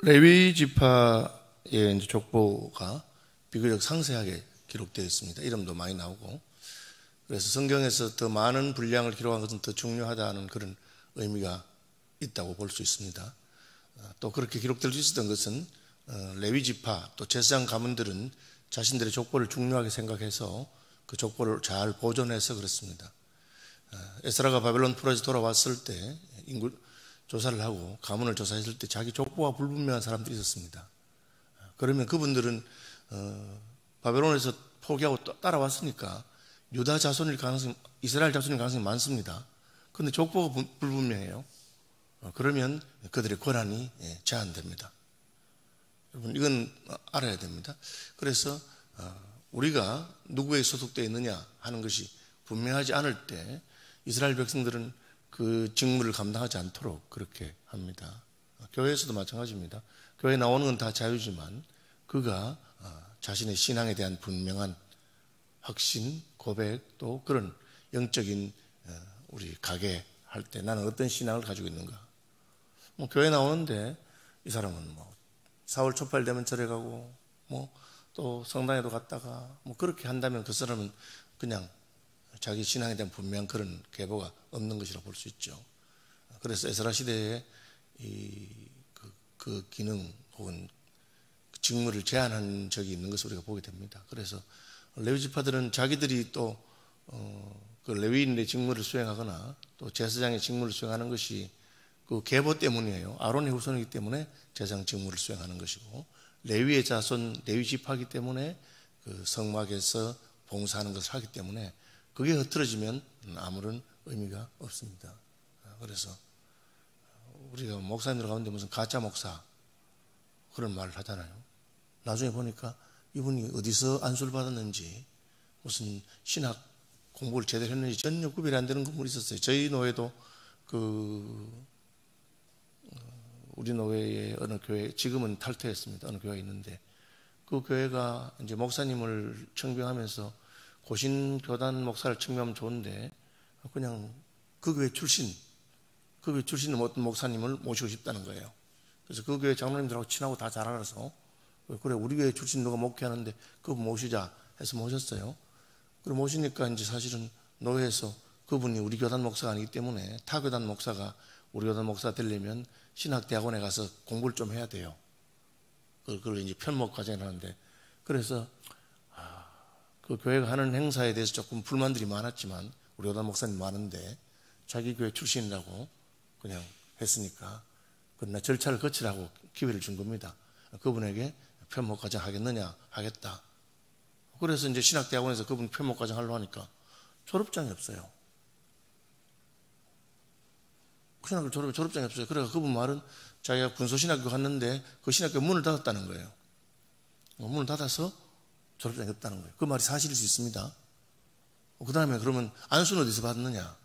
레위 지파의 이제 족보가 비교적 상세하게 기록되어 있습니다. 이름도 많이 나오고, 그래서 성경에서 더 많은 분량을 기록한 것은 더 중요하다는 그런 의미가 있다고 볼 수 있습니다. 또 그렇게 기록될 수 있었던 것은 레위 지파 또 제사장 가문들은 자신들의 족보를 중요하게 생각해서 그 족보를 잘 보존해서 그렇습니다. 에스라가 바벨론 포로에서 돌아왔을 때 인구 조사를 하고 가문을 조사했을 때 자기 족보가 불분명한 사람들이 있었습니다. 그러면 그분들은 바벨론에서 포기하고 따라왔으니까 유다 자손일 가능성이, 이스라엘 자손일 가능성이 많습니다. 그런데 족보가 불분명해요. 그러면 그들의 권한이 제한됩니다. 여러분, 이건 알아야 됩니다. 그래서 우리가 누구에 소속되어 있느냐 하는 것이 분명하지 않을 때 이스라엘 백성들은 그 직무를 감당하지 않도록 그렇게 합니다. 교회에서도 마찬가지입니다. 교회에 나오는 건 다 자유지만 그가 자신의 신앙에 대한 분명한 확신, 고백, 또 그런 영적인 우리 가게할 때 나는 어떤 신앙을 가지고 있는가. 교회 나오는데 이 사람은 뭐 4월 초팔 되면 절에 가고 뭐 또 성당에도 갔다가 뭐 그렇게 한다면 그 사람은 그냥 자기 신앙에 대한 분명한 그런 계보가 없는 것이라고 볼 수 있죠. 그래서 에스라 시대에 그 기능 혹은 직무를 제한한 적이 있는 것을 우리가 보게 됩니다. 그래서 레위 지파들은 자기들이 또 그 레위인의 직무를 수행하거나 또 제사장의 직무를 수행하는 것이 그 계보 때문이에요. 아론의 후손이기 때문에 제사장 직무를 수행하는 것이고, 레위의 자손 레위 지파이기 때문에 그 성막에서 봉사하는 것을 하기 때문에 그게 흐트러지면 아무런 의미가 없습니다. 그래서 우리가 목사님들 가운데 무슨 가짜 목사 그런 말을 하잖아요. 나중에 보니까 이분이 어디서 안수를 받았는지, 무슨 신학 공부를 제대로 했는지 전혀 구별이 안 되는 건물이 있었어요. 저희 노회도 우리 노회의 어느 교회, 지금은 탈퇴했습니다. 어느 교회가 있는데 그 교회가 이제 목사님을 청빙하면서 고신교단 목사를 청빙하면 좋은데 그냥 그 교회 출신의 어떤 목사님을 모시고 싶다는 거예요. 그래서 그 교회 장로님들하고 친하고 다 잘 알아서 그래 우리 교회 출신 누가 목회하는데 그분 모시자 해서 모셨어요. 그리고 모시니까 이제 사실은 노회에서 그분이 우리 교단 목사가 아니기 때문에 타 교단 목사가 우리 교단 목사가 되려면 신학대학원에 가서 공부를 좀 해야 돼요. 그걸 이제 편목 과정을 하는데, 그래서 그 교회가 하는 행사에 대해서 조금 불만들이 많았지만 우리 교단 목사님 많은데 자기 교회 출신이라고 그냥 했으니까 그러나 절차를 거치라고 기회를 준 겁니다. 그분에게 편목 과정 하겠느냐, 하겠다. 그래서 이제 신학대학원에서 그분 편목 과정 하려고 하니까 졸업장이 없어요. 신학교 졸업장이 없어요. 그래서 그분 말은 자기가 군소신학교 갔는데 그 신학교 문을 닫았다는 거예요. 문을 닫아서 졸업장이 없다는 거예요. 그 말이 사실일 수 있습니다. 그 다음에 그러면 안수는 어디서 받느냐?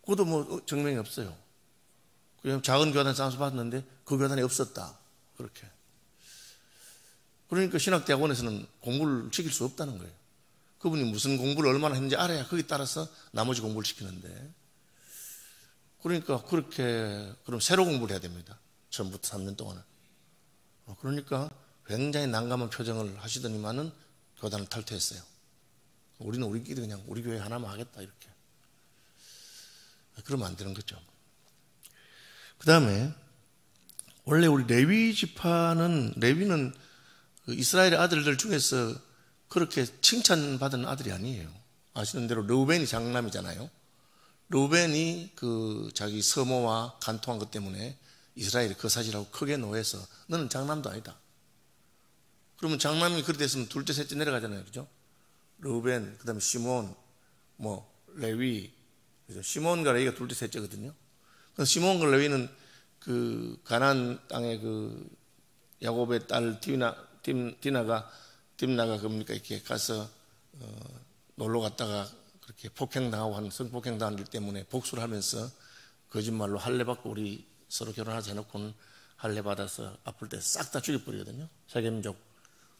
그것도 뭐 증명이 없어요. 그냥 작은 교단에서 안수 받았는데 그 교단에 없었다. 그렇게. 그러니까 신학대학원에서는 공부를 시킬 수 없다는 거예요. 그분이 무슨 공부를 얼마나 했는지 알아야 거기에 따라서 나머지 공부를 시키는데, 그러니까 그렇게 그럼 새로 공부를 해야 됩니다. 처음부터 3년 동안은. 그러니까 굉장히 난감한 표정을 하시더니만은 교단을 탈퇴했어요. 우리는 우리끼리 그냥 우리 교회 하나만 하겠다 이렇게. 그러면 안 되는 거죠. 그 다음에 원래 우리 레위 지파는, 레위는 그 이스라엘의 아들들 중에서 그렇게 칭찬받은 아들이 아니에요. 아시는 대로 르우벤이 장남이잖아요. 르우벤이 그 자기 서모와 간통한 것 때문에 이스라엘이 거사지라고 크게 노해서 너는 장남도 아니다. 그러면 장남이 그렇게 됐으면 둘째, 셋째 내려가잖아요. 그죠? 르우벤, 그 다음에 시몬, 뭐 레위. 그죠? 시몬과 레위가 둘째, 셋째거든요. 그래서 시몬과 레위는 그 가나안 땅에 그 야곱의 딸 딥나가 뭡니까 이렇게 가서 놀러 갔다가 그렇게 폭행당하고 하는 성폭행당한 일 때문에 복수를 하면서 거짓말로 할례 받고 우리 서로 결혼하자 해놓고는 할례 받아서 아플 때 싹 다 죽여버리거든요. 세겜족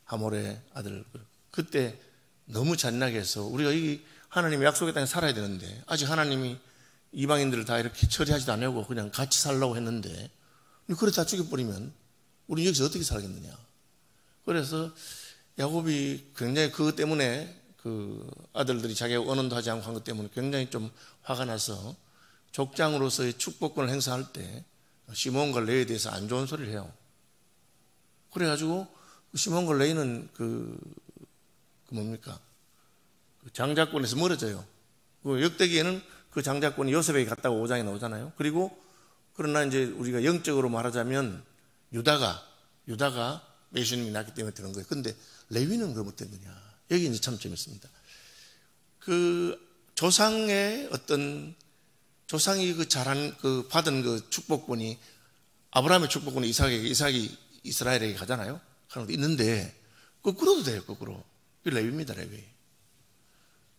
하몰의 아들. 그때 너무 잔인하게 해서 우리가 이 하나님의 약속의 땅에 살아야 되는데 아직 하나님이 이방인들을 다 이렇게 처리하지도 않고 그냥 같이 살라고 했는데 그래 다 죽여버리면 우리 여기서 어떻게 살겠느냐. 그래서 야곱이 굉장히 그것 때문에 그 아들들이 자기가 언언도 하지 않고 한 것 때문에 굉장히 좀 화가 나서 족장으로서의 축복권을 행사할 때 시몬과 레위에 대해서 안 좋은 소리를 해요. 그래가지고 시몬과 레위는 그 뭡니까? 그 장자권에서 멀어져요. 그 역대기에는 그 장자권이 요셉에게 갔다가 5장에 나오잖아요. 그리고 그러나 이제 우리가 영적으로 말하자면 유다가 예수님이 낳기 때문에 되는 거예요. 근데 레위는 그럼 어떤 거냐? 여기 이제 참 재밌습니다. 그 조상의 어떤 조상이 그 자란 그 받은 그 축복권이 아브라함의 축복권이 이삭이 이스라엘에게 가잖아요. 그런 거 있는데 거꾸로도 돼요. 거꾸로. 이 레위입니다.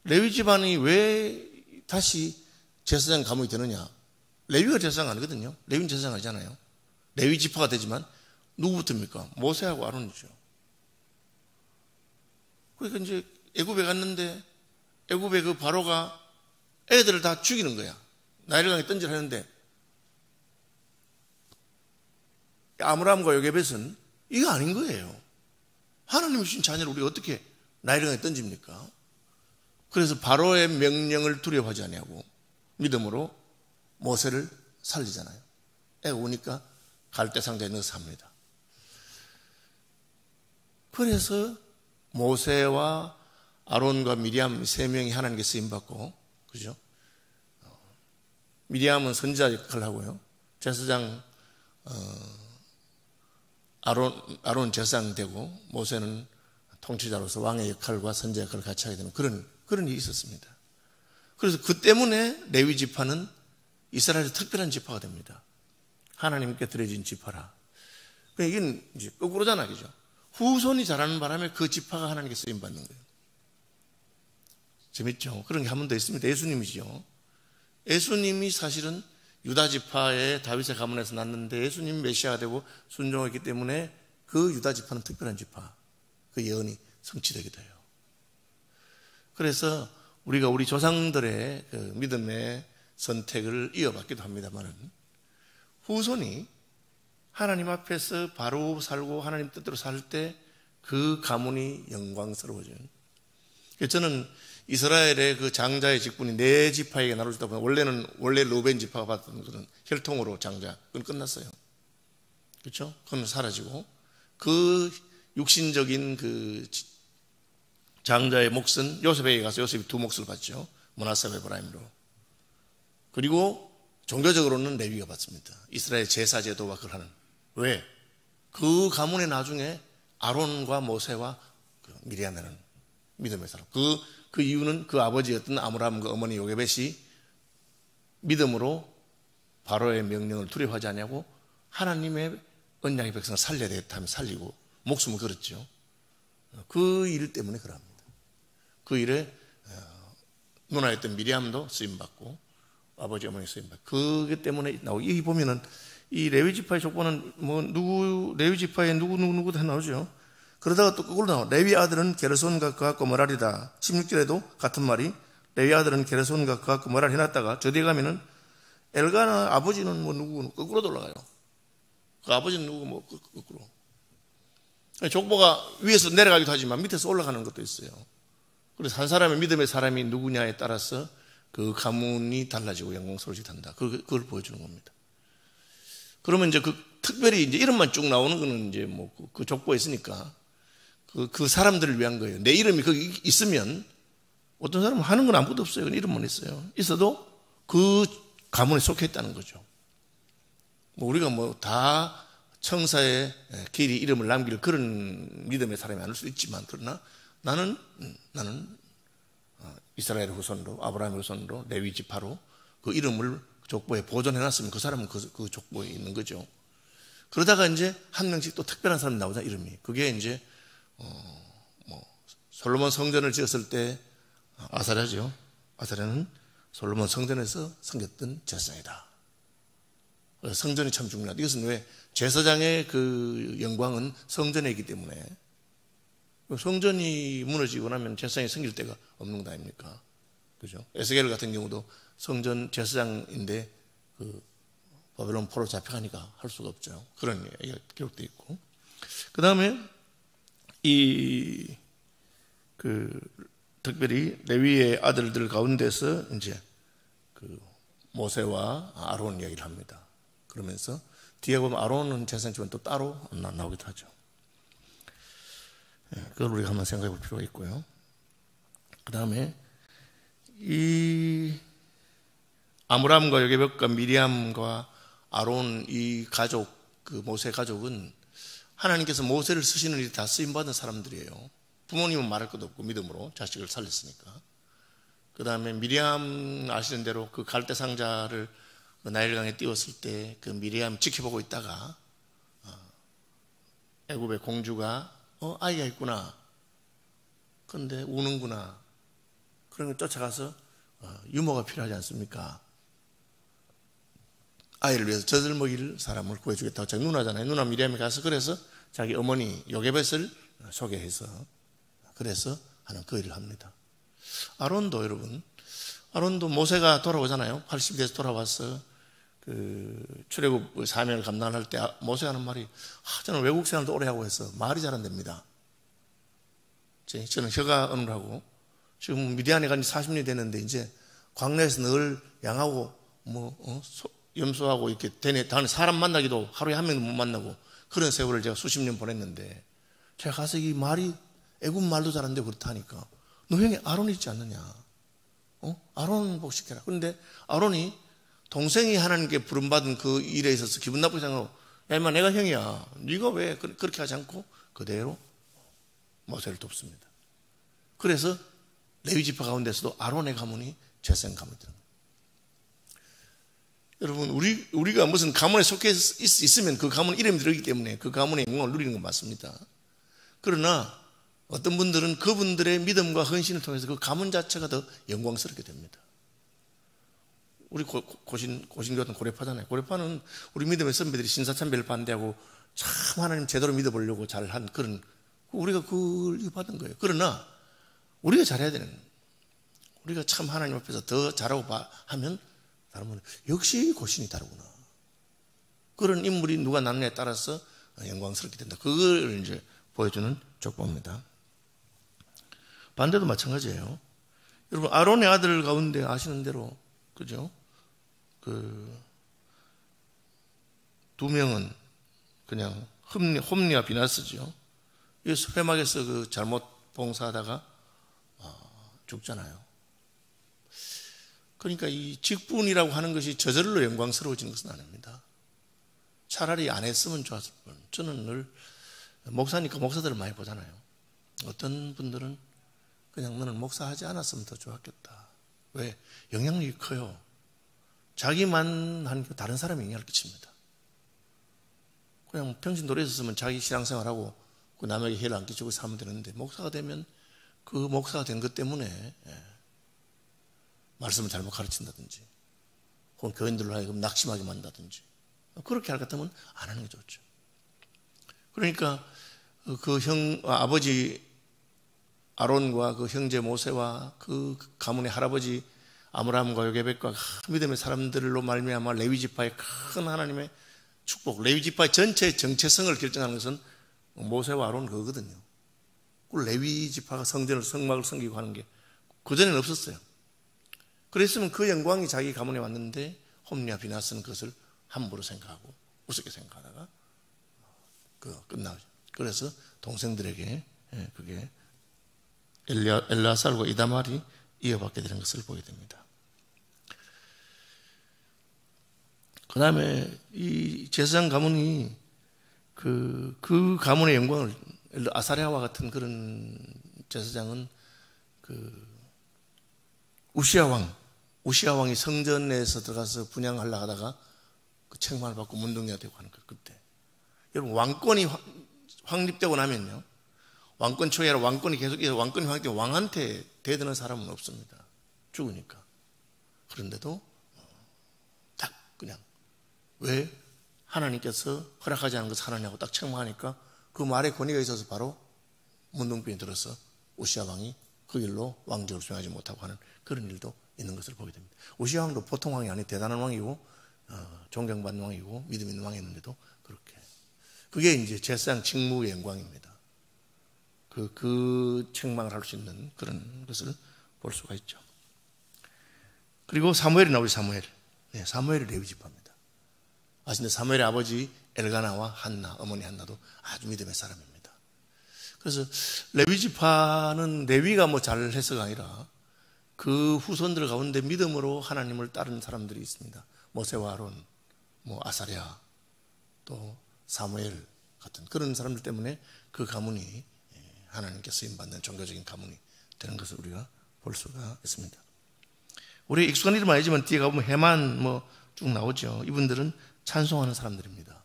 레위 집안이 왜 다시 제사장 가문이 되느냐? 레위가 제사장 아니거든요. 레위는 제사장 아니잖아요. 레위 지파가 되지만 누구부터입니까? 모세하고 아론이죠. 그러니까 이제 애굽에 갔는데 애굽의 그 바로가 애들을 다 죽이는 거야. 나일강에 던지려 하는데 아므람과 요게벳은 이거 아닌 거예요. 하나님이 주신 자녀를 우리가 어떻게 나일강에 던집니까? 그래서 바로의 명령을 두려워하지 아니하고 믿음으로 모세를 살리잖아요. 애가 오니까 갈대 상자에 넣어서 삽니다. 그래서 모세와 아론과 미리암 세 명이 하나님께 쓰임받고, 그죠? 미리암은 선지자 역할을 하고요. 제사장, 아론 제사장 되고, 모세는 통치자로서 왕의 역할과 선지자 역할을 같이 하게 되는 그런 일이 있었습니다. 그래서 그 때문에 레위 지파는 이스라엘의 특별한 지파가 됩니다. 하나님께 드려진 지파라. 이건 이제 거꾸로잖아, 그죠? 후손이 자라는 바람에 그 지파가 하나님께 쓰임받는 거예요. 재밌죠? 그런 게 한 번 더 있습니다. 예수님이죠. 예수님이 사실은 유다 지파의 다윗의 가문에서 났는데 예수님이 메시아가 되고 순종했기 때문에 그 유다 지파는 특별한 지파, 그 예언이 성취되게 돼요. 그래서 우리가 우리 조상들의 그 믿음의 선택을 이어받기도 합니다만 후손이 하나님 앞에서 바로 살고 하나님 뜻대로 살 때 그 가문이 영광스러워져요. 저는 이스라엘의 그 장자의 직분이 네 지파에게 나눠주다 보면 원래 루벤 지파가 받던 그런 혈통으로 장자, 그건 끝났어요. 그렇죠? 그건 사라지고 그 육신적인 그 장자의 몫은 요셉에게 가서 요셉이 두 몫을 받죠. 므낫세와 에브라임으로. 그리고 종교적으로는 레위가 받습니다. 이스라엘 제사 제도와 그걸 하는. 왜? 그 가문의 나중에 아론과 모세와 미리암이라는 믿음의 사람. 그 이유는 그 아버지였던 아므람과 어머니 요게벳이 믿음으로 바로의 명령을 두려워하지 않냐고 하나님의 언약의 백성을 살려야 되겠다 하면 살리고 목숨을 걸었죠. 그 일 때문에 그럽니다. 그 일에 누나였던 미리암도 쓰임받고 아버지 어머니 쓰임받고 그게 때문에 나오고 여기 보면은 이 레위 지파의 족보는 레위 지파에 누구 다 나오죠. 그러다가 또 그걸로 나와. 레위 아들은 게르손과 그하고 머라리다. 16절에도 같은 말이 레위 아들은 게르손과 그하고 머라리 해놨다가 저 뒤에 가면은 엘가나 아버지는 누구 거꾸로 돌아가요. 그 아버지는 누구 거꾸로. 족보가 위에서 내려가기도 하지만 밑에서 올라가는 것도 있어요. 그래서 한 사람의 믿음의 사람이 누구냐에 따라서 그 가문이 달라지고 영광스러워지게 한다. 그걸 보여주는 겁니다. 그러면 이제 특별히 이제 이름만 쭉 나오는 거는 이제 그 족보에 있으니까 그 사람들을 위한 거예요. 내 이름이 거기 있으면 어떤 사람은 하는 건 아무것도 없어요. 이름만 있어요. 있어도 그 가문에 속해 있다는 거죠. 우리가 다 청사의 길이 이름을 남길 그런 믿음의 사람이 아닐 수 있지만 그러나 나는 이스라엘 후손으로 아브라함의 후손으로 레위 지파로 그 이름을 족보에 보존해놨으면 그 사람은 그 족보에 있는 거죠. 그러다가 이제 한 명씩 또 특별한 사람이 나오자 이름이. 그게 이제 솔로몬 성전을 지었을 때 아사랴죠. 아사랴는 솔로몬 성전에서 섬겼던 제사장이다. 성전이 참 중요하다. 이것은 왜? 제사장의 그 영광은 성전에 있기 때문에 성전이 무너지고 나면 제사장이 섬길 데가 없는 거 아닙니까? 그죠? 에스겔 같은 경우도 성전 제사장인데 바벨론 포로 잡혀가니까 할 수가 없죠. 그런 얘기가 기록되어 있고, 그 다음에 특별히 레위의 아들들 가운데서 이제 모세와 아론 이야기를 합니다. 그러면서 뒤에 보면 아론은 제사지만 또 따로 나오기도 하죠. 그걸 우리가 한번 생각해 볼 필요가 있고요. 그 다음에 이 아므람과 요게벳과 미리암과 아론 이 가족, 모세 가족은 하나님께서 모세를 쓰시는 일이 다 쓰임받은 사람들이에요. 부모님은 말할 것도 없고 믿음으로 자식을 살렸으니까. 그 다음에 미리암 아시는 대로 그 갈대 상자를 나일강에 띄웠을 때 그 미리암 지켜보고 있다가 애굽의 공주가 아이가 있구나. 그런데 우는구나. 그러면 쫓아가서 유모가 필요하지 않습니까? 아이를 위해서 젖을 먹일 사람을 구해주겠다고 자기 누나잖아요. 누나 미리암이 가서 그래서 자기 어머니 요게벳을 소개해서 그래서 하는 그 일을 합니다. 아론도 여러분, 아론도 모세가 돌아오잖아요. 80이 돼서 돌아와서 출애굽 사명을 감당할 때 모세가 하는 말이 저는 외국 생활도 오래 하고 해서 말이 잘 안 됩니다. 저는 혀가 어눌하고 지금 미디안에 간 지 40년이 됐는데 이제 광야에서 늘 양하고 염소하고 이렇게 다른 사람 만나기도 하루에 한 명도 못 만나고 그런 세월을 제가 수십 년 보냈는데 제가 가서 이 말이 애굽 말도 잘하는데 그렇다니까 너 형이 아론 있지 않느냐? 아론 복식해라. 그런데 아론이 동생이 하나님께 부름받은 그 일에 있어서 기분 나쁘게 생각하고 야 임마 내가 형이야. 네가 왜 그렇게 하지 않고 그대로 모세를 돕습니다. 그래서 레위 지파 가운데서도 아론의 가문이 제사장 가문이 됩니다. 여러분 우리가 무슨 가문에 속해 있으면 그 가문 이름이 들어있기 때문에 그 가문의 영광을 누리는 건 맞습니다. 그러나 어떤 분들은 그분들의 믿음과 헌신을 통해서 그 가문 자체가 더 영광스럽게 됩니다. 우리 고신교는 고레파잖아요. 고레파는 우리 믿음의 선배들이 신사참배를 반대하고 참 하나님 제대로 믿어보려고 잘한 그런 우리가 그걸 받은 거예요. 그러나 우리가 잘해야 되는 거예요. 우리가 참 하나님 앞에서 더 잘하고 하면 다른 역시 고신이 다르구나. 그런 인물이 누가 낳느냐에 따라서 영광스럽게 된다. 그걸 이제 보여주는 족보입니다. 반대도 마찬가지예요. 여러분 아론의 아들 가운데 아시는 대로 그죠? 두 명은 그냥 홈리와 비나스죠. 예수 회막에서 잘못 봉사하다가 죽잖아요. 그러니까 이 직분이라고 하는 것이 저절로 영광스러워지는 것은 아닙니다. 차라리 안 했으면 좋았을 뿐. 저는 늘 목사니까 목사들을 많이 보잖아요. 어떤 분들은 그냥 너는 목사하지 않았으면 더 좋았겠다. 왜? 영향력이 커요. 자기만 하니까 다른 사람이 영향을 끼칩니다. 그냥 평신 도에 있었으면 자기 신앙생활하고 그 남에게 해를 안 끼치고 살면 되는데 목사가 되면 그 목사가 된 것 때문에 말씀을 잘못 가르친다든지 혹은 교인들로 하여금 낙심하게 만든다든지 그렇게 할 것 같으면 안 하는 게 좋죠. 그러니까 아버지 아론과 그 형제 모세와 그 가문의 할아버지 아므람과 요게벳과 믿음의 사람들로 말미암아 레위 지파의 큰 하나님의 축복, 레위 지파의 전체 정체성을 결정하는 것은 모세와 아론 그거거든요. 그 레위 지파가 성막을 섬기고 하는 게 그전에는 없었어요. 그랬으면 그 영광이 자기 가문에 왔는데 홈리와 비나스는 그것을 함부로 생각하고 우습게 생각하다가 끝나죠. 그래서 동생들에게 그게 엘라살과 이다말이 이어받게 되는 것을 보게 됩니다. 그 다음에 이 제사장 가문이 그 가문의 영광을 아사랴와 같은 그런 제사장은 우시아 왕이 성전에서 들어가서 분향하려고 하다가 그 책망을 받고 문둥이가 되고 하는 그때 여러분 왕권이 확립되고 나면요 왕권 초기에 왕권이 계속해서 왕권이 확립되면 왕한테 대드는 사람은 없습니다. 죽으니까. 그런데도 딱 그냥 왜 하나님께서 허락하지 않은 것을 하느냐고 딱 책망하니까 그 말에 권위가 있어서 바로 문둥병이 들어서 우시아 왕이 그 일로 왕직을 수행하지 못하고 하는 그런 일도 있는 것을 보게 됩니다. 우시아 왕도 보통 왕이 아니고 대단한 왕이고 존경받는 왕이고 믿음 있는 왕이었는데도 그렇게. 그게 이제 제사장 직무의 영광입니다. 그 책망을 할 수 있는 그런 것을 볼 수가 있죠. 그리고 사무엘이 나오죠. 사무엘이 레위 지파입니다. 아시는데 사무엘의 아버지 엘가나와 한나, 어머니 한나도 아주 믿음의 사람입니다. 그래서 레위 지파는 레위가 뭐 잘해서가 아니라 그 후손들 가운데 믿음으로 하나님을 따르는 사람들이 있습니다. 모세와 아론, 아사랴, 또 사무엘 같은 그런 사람들 때문에 그 가문이 하나님께 쓰임받는 종교적인 가문이 되는 것을 우리가 볼 수가 있습니다. 우리 익숙한 이름 아니지만 뒤에 가보면 해만 쭉 나오죠. 이분들은 찬송하는 사람들입니다.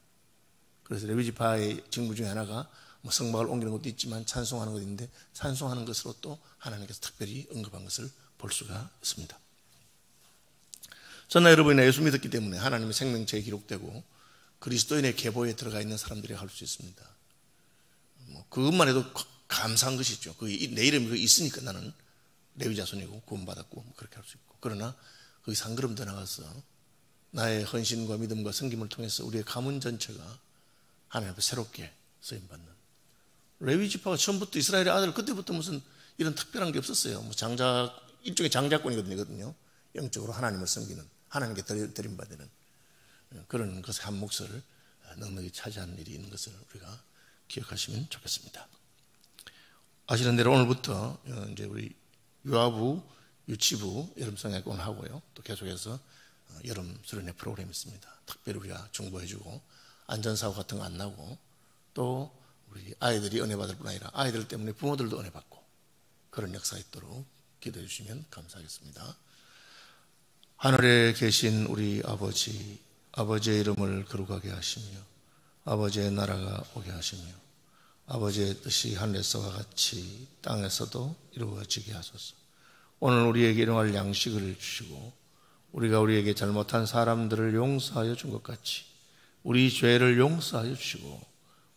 그래서 레위지파의 직무 중에 하나가 성막을 옮기는 것도 있지만 찬송하는 것도 있는데 찬송하는 것으로 또 하나님께서 특별히 언급한 것을 볼 수가 있습니다. 저나 여러분이나 예수 믿었기 때문에 하나님의 생명체에 기록되고 그리스도인의 계보에 들어가 있는 사람들이 할 수 있습니다. 그것만 해도 감사한 것이죠. 내 이름이 있으니까 나는 레위 자손이고 구원받았고 그렇게 할 수 있고. 그러나 거기서 한 걸음 더 나가서 나의 헌신과 믿음과 섬김을 통해서 우리의 가문 전체가 하나님 앞에 새롭게 쓰임받는. 레위 지파가 처음부터 이스라엘의 아들 그때부터 무슨 이런 특별한 게 없었어요. 일종의 장자권이거든요. 영적으로 하나님을 섬기는, 하나님께 드림받는 그런 것의 한 몫을 넉넉히 차지하는 일이 있는 것을 우리가 기억하시면 좋겠습니다. 아시는 대로 오늘부터 이제 우리 유아부, 유치부 여름 성약을 하고요. 또 계속해서 여름 수련회 프로그램이 있습니다. 특별히 우리가 중보해주고 안전사고 같은 거 안 나고 또 우리 아이들이 은혜 받을 뿐 아니라 아이들 때문에 부모들도 은혜 받고 그런 역사가 있도록 기도해 주시면 감사하겠습니다. 하늘에 계신 우리 아버지, 아버지의 이름을 거룩하게 하시며 아버지의 나라가 오게 하시며 아버지의 뜻이 하늘에서와 같이 땅에서도 이루어지게 하소서. 오늘 우리에게 일용할 양식을 주시고 우리가 우리에게 잘못한 사람들을 용서하여 준 것 같이 우리 죄를 용서하여 주시고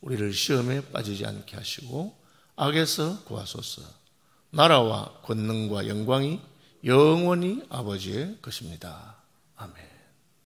우리를 시험에 빠지지 않게 하시고 악에서 구하소서. 나라와 권능과 영광이 영원히 아버지의 것입니다. 아멘.